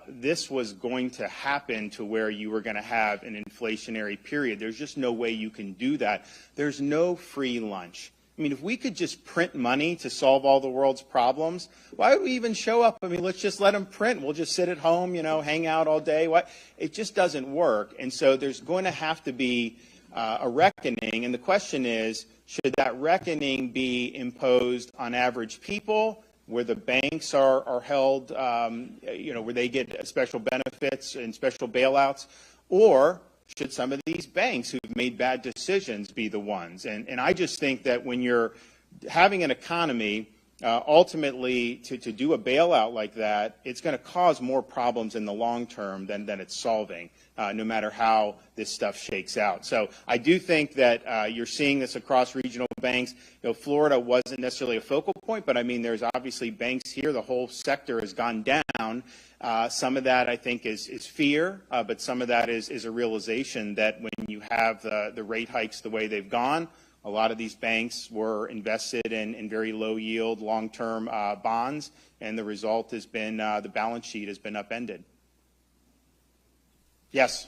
this was going to happen to where you were going to have an inflationary period. There's just no way you can do that. There's no free lunch. I mean, if we could just print money to solve all the world's problems, why would we even show up? I mean, let's just let them print. We'll just sit at home, hang out all day. It just doesn't work. And so there's going to have to be a reckoning. And the question is, should that reckoning be imposed on average people, where the banks are held, where they get special benefits and special bailouts, or should some of these banks who've made bad decisions be the ones? And I just think that when you're having an economy, ultimately to do a bailout like that, it's going to cause more problems in the long term than it's solving, no matter how this stuff shakes out. So I do think that you're seeing this across regional banks. Florida wasn't necessarily a focal point, but I mean, there's obviously banks here. The whole sector has gone down. Some of that, I think, is fear, but some of that is a realization that when you have the rate hikes the way they've gone, a lot of these banks were invested in very low yield, long-term bonds, and the result has been the balance sheet has been upended. Yes?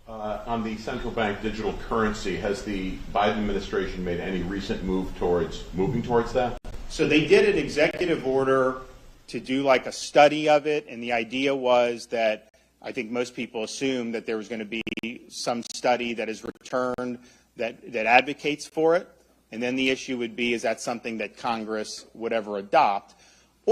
On the central bank digital currency, has the Biden administration made any recent move towards moving towards that? So they did an executive order to do like a study of it, and the idea was that I think most people assume that there was going to be some study that is returned that advocates for it, and then the issue would be, is that something that Congress would ever adopt?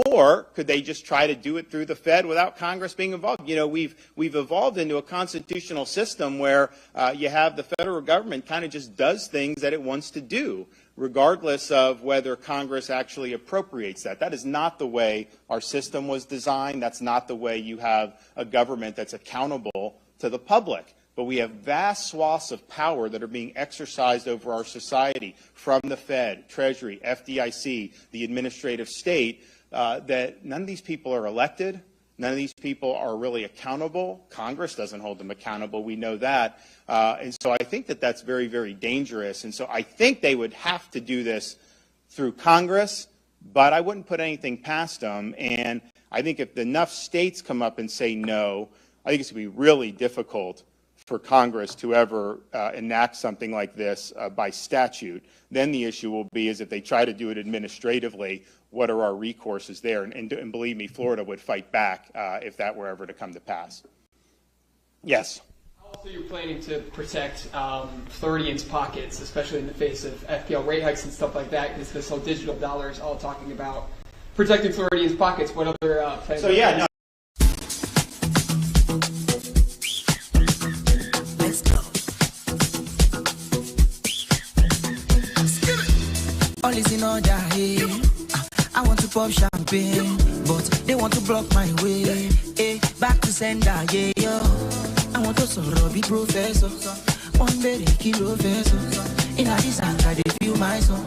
Or could they just try to do it through the Fed without Congress being involved? We've evolved into a constitutional system where you have the federal government kind of just does things that it wants to do, regardless of whether Congress actually appropriates that. That is not the way our system was designed. That's not the way you have a government that's accountable to the public. But we have vast swaths of power that are being exercised over our society from the Fed, Treasury, FDIC, the administrative state, that none of these people are elected. None of these people are really accountable. Congress doesn't hold them accountable. We know that. And so I think that that's very, very dangerous. And so I think they would have to do this through Congress, but I wouldn't put anything past them. And I think if enough states come up and say no, I think it's going to be really difficult for Congress to ever enact something like this by statute. Then the issue will be is if they try to do it administratively, what are our recourses there? And believe me, Florida would fight back if that were ever to come to pass. Yes? How else are you planning to protect Floridians' pockets, especially in the face of FPL rate hikes and stuff like that? Because this whole digital dollar is all talking about protecting Floridians' pockets. What other plans? So yeah, no. All is in order, hey. I want to pop champagne, but they want to block my way. Hey, back to sender, yeah, yo. I want to sorrow, be professor. One very kilo vessel. In a this anger, they feel my song.